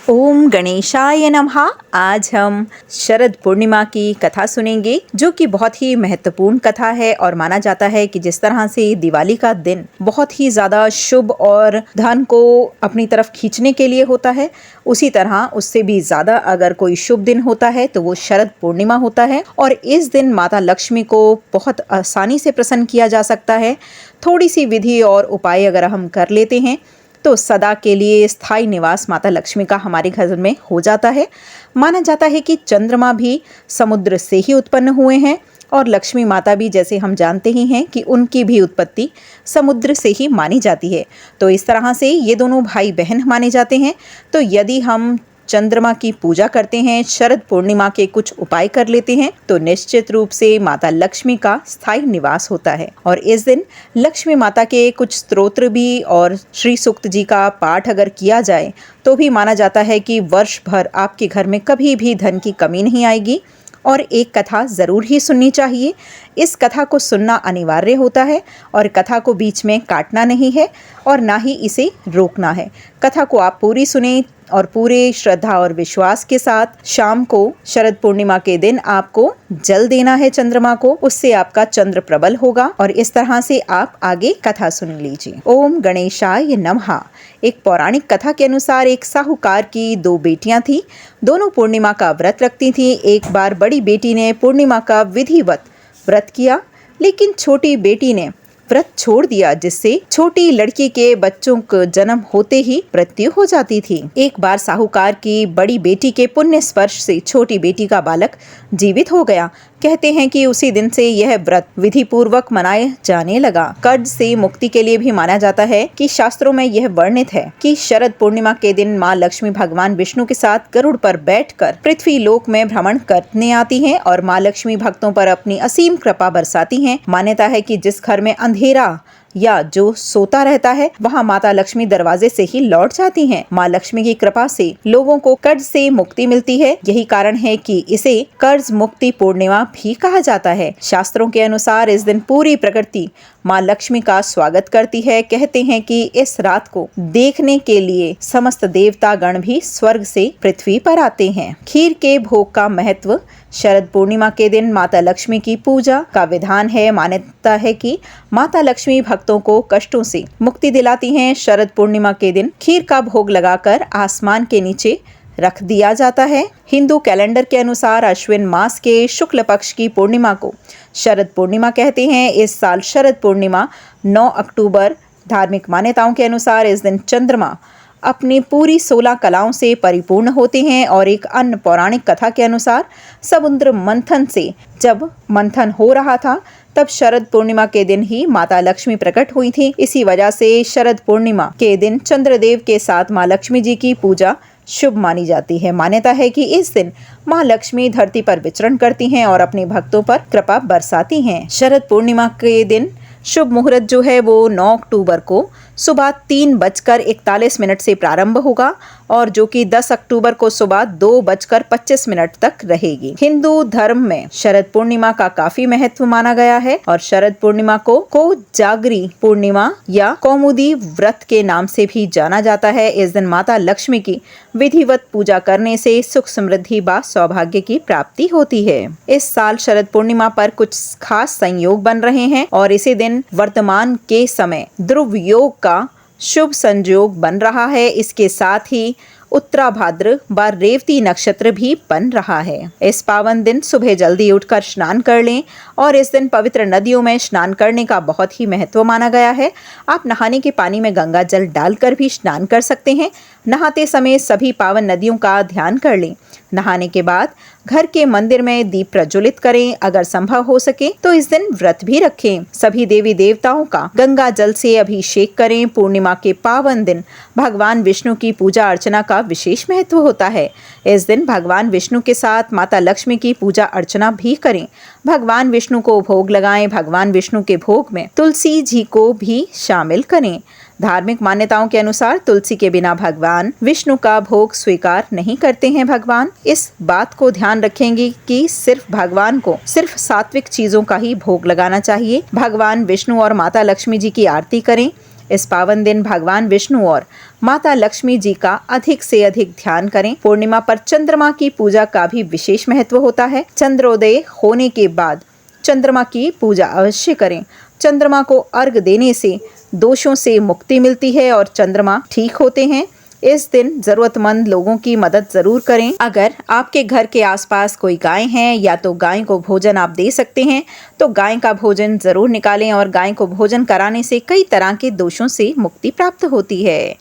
ओम गणेशाय नमः। आज हम शरद पूर्णिमा की कथा सुनेंगे, जो कि बहुत ही महत्वपूर्ण कथा है और माना जाता है कि जिस तरह से दिवाली का दिन बहुत ही ज़्यादा शुभ और धन को अपनी तरफ खींचने के लिए होता है, उसी तरह उससे भी ज़्यादा अगर कोई शुभ दिन होता है तो वो शरद पूर्णिमा होता है। और इस दिन माता लक्ष्मी को बहुत आसानी से प्रसन्न किया जा सकता है। थोड़ी सी विधि और उपाय अगर हम कर लेते हैं तो सदा के लिए स्थायी निवास माता लक्ष्मी का हमारे घर में हो जाता है। माना जाता है कि चंद्रमा भी समुद्र से ही उत्पन्न हुए हैं और लक्ष्मी माता भी, जैसे हम जानते ही हैं, कि उनकी भी उत्पत्ति समुद्र से ही मानी जाती है। तो इस तरह से ये दोनों भाई बहन माने जाते हैं। तो यदि हम चंद्रमा की पूजा करते हैं, शरद पूर्णिमा के कुछ उपाय कर लेते हैं, तो निश्चित रूप से माता लक्ष्मी का स्थायी निवास होता है। और इस दिन लक्ष्मी माता के कुछ स्तोत्र भी और श्री सूक्त जी का पाठ अगर किया जाए तो भी माना जाता है कि वर्ष भर आपके घर में कभी भी धन की कमी नहीं आएगी। और एक कथा ज़रूर ही सुननी चाहिए। इस कथा को सुनना अनिवार्य होता है और कथा को बीच में काटना नहीं है और ना ही इसे रोकना है। कथा को आप पूरी सुने और पूरे श्रद्धा और विश्वास के साथ शाम को शरद पूर्णिमा के दिन आपको जल देना है चंद्रमा को, उससे आपका चंद्र प्रबल होगा। और इस तरह से आप आगे कथा सुन लीजिए। ओम गणेशाय नमः। एक पौराणिक कथा के अनुसार एक साहूकार की दो बेटियां थीं। दोनों पूर्णिमा का व्रत रखती थीं। एक बार बड़ी बेटी ने पूर्णिमा का विधिवत व्रत किया, लेकिन छोटी बेटी ने व्रत छोड़ दिया, जिससे छोटी लड़की के बच्चों को जन्म होते ही मृत्यु हो जाती थी। एक बार साहूकार की बड़ी बेटी के पुण्य स्पर्श से छोटी बेटी का बालक जीवित हो गया। कहते हैं कि उसी दिन से यह व्रत विधि पूर्वक मनाए जाने लगा। कर्ज से मुक्ति के लिए भी माना जाता है कि शास्त्रों में यह वर्णित है कि शरद पूर्णिमा के दिन माँ लक्ष्मी भगवान विष्णु के साथ गरुड़ पर बैठकर पृथ्वी लोक में भ्रमण करने आती हैं और माँ लक्ष्मी भक्तों पर अपनी असीम कृपा बरसाती हैं। मान्यता है कि जिस घर में अंधेरा या जो सोता रहता है, वहाँ माता लक्ष्मी दरवाजे से ही लौट जाती हैं। माँ लक्ष्मी की कृपा से लोगों को कर्ज से मुक्ति मिलती है। यही कारण है कि इसे कर्ज मुक्ति पूर्णिमा भी कहा जाता है। शास्त्रों के अनुसार इस दिन पूरी प्रकृति माँ लक्ष्मी का स्वागत करती है। कहते हैं कि इस रात को देखने के लिए समस्त देवता गण भी स्वर्ग से पृथ्वी पर आते हैं। खीर के भोग का महत्व। शरद पूर्णिमा के दिन माता लक्ष्मी की पूजा का विधान है। मान्यता है कि माता लक्ष्मी भक्तों को कष्टों से मुक्ति दिलाती हैं। शरद पूर्णिमा के दिन खीर का भोग लगाकर आसमान के नीचे रख दिया जाता है। हिंदू कैलेंडर के अनुसार अश्विन मास के शुक्ल पक्ष की पूर्णिमा को शरद पूर्णिमा कहते हैं। इस साल शरद पूर्णिमा 9 अक्टूबर। धार्मिक मान्यताओं के अनुसार इस दिन चंद्रमा अपनी पूरी 16 कलाओं से परिपूर्ण होते हैं। और एक अन्य पौराणिक कथा के अनुसार समुद्र मंथन से जब मंथन हो रहा था, तब शरद पूर्णिमा के दिन ही माता लक्ष्मी प्रकट हुई थी। इसी वजह से शरद पूर्णिमा के दिन चंद्रदेव के साथ माँ लक्ष्मी जी की पूजा शुभ मानी जाती है। मान्यता है कि इस दिन माँ लक्ष्मी धरती पर विचरण करती हैं और अपने भक्तों पर कृपा बरसाती हैं। शरद पूर्णिमा के दिन शुभ मुहूर्त जो है वो 9 अक्टूबर को सुबह 3:41 से प्रारंभ होगा और जो कि 10 अक्टूबर को सुबह 2:25 तक रहेगी। हिंदू धर्म में शरद पूर्णिमा का काफी महत्व माना गया है और शरद पूर्णिमा को कोजागरी पूर्णिमा या कौमुदी व्रत के नाम से भी जाना जाता है। इस दिन माता लक्ष्मी की विधिवत पूजा करने से सुख समृद्धि व सौभाग्य की प्राप्ति होती है। इस साल शरद पूर्णिमा पर कुछ खास संयोग बन रहे हैं और इसी दिन वर्तमान के समय ध्रुव योग का शुभ संयोग बन रहा है। इसके साथ ही उत्तराभाद्र व रेवती नक्षत्र भी बन रहा है। इस पावन दिन सुबह जल्दी उठकर स्नान कर लें और इस दिन पवित्र नदियों में स्नान करने का बहुत ही महत्व माना गया है। आप नहाने के पानी में गंगा जल डालकर भी स्नान कर सकते हैं। नहाते समय सभी पावन नदियों का ध्यान कर लें। नहाने के बाद घर के मंदिर में दीप प्रज्वलित करें। अगर संभव हो सके तो इस दिन व्रत भी रखें। सभी देवी देवताओं का गंगा जल से अभिषेक करें। पूर्णिमा के पावन दिन भगवान विष्णु की पूजा अर्चना का विशेष महत्व होता है। इस दिन भगवान विष्णु के साथ माता लक्ष्मी की पूजा अर्चना भी करें। भगवान विष्णु को भोग लगाएं। भगवान विष्णु के भोग में तुलसी जी को भी शामिल करें। धार्मिक मान्यताओं के अनुसार तुलसी के बिना भगवान विष्णु का भोग स्वीकार नहीं करते हैं। भगवान इस बात को ध्यान रखेंगे कि सिर्फ भगवान को सिर्फ सात्विक चीजों का ही भोग लगाना चाहिए। भगवान विष्णु और माता लक्ष्मी जी की आरती करें। इस पावन दिन भगवान विष्णु और माता लक्ष्मी जी का अधिक से अधिक ध्यान करें। पूर्णिमा पर चंद्रमा की पूजा का भी विशेष महत्व होता है। चंद्रोदय होने के बाद चंद्रमा की पूजा अवश्य करें। चंद्रमा को अर्घ देने से दोषों से मुक्ति मिलती है और चंद्रमा ठीक होते हैं। इस दिन जरूरतमंद लोगों की मदद जरूर करें। अगर आपके घर के आसपास कोई गाय हैं या तो गाय को भोजन आप दे सकते हैं, तो गाय का भोजन जरूर निकालें और गाय को भोजन कराने से कई तरह के दोषों से मुक्ति प्राप्त होती है।